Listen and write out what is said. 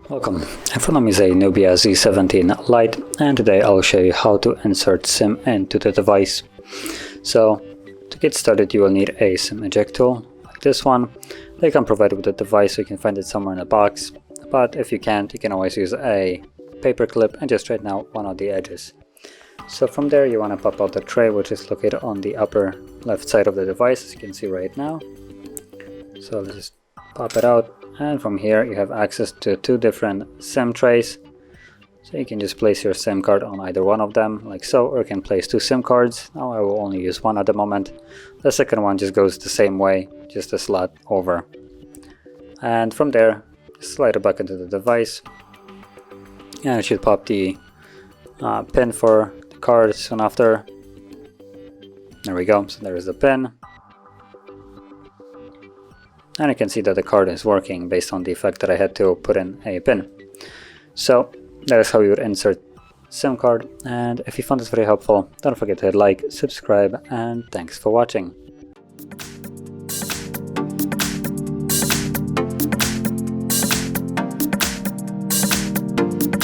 Welcome, in front of me is a NUBIA Z17 Lite, and today I'll show you how to insert SIM into the device. So to get started you will need a SIM eject tool like this one. They can provide it with the device, so you can find it somewhere in a box, but if you can't, you can always use a paper clip and just straighten out one of the edges. So from there you want to pop out the tray, which is located on the upper left side of the device, as you can see right now. So let's just pop it out. And from here you have access to two different SIM trays. So you can just place your SIM card on either one of them, like so, or you can place two SIM cards. Now I will only use one at the moment. The second one just goes the same way, just a slot over. And from there, just slide it back into the device. And it should pop the pin for the card soon after. There we go, so there is the pin. And you can see that the card is working based on the fact that I had to put in a pin. So that is how you would insert SIM card, and if you found this very helpful, don't forget to hit like, subscribe, and thanks for watching.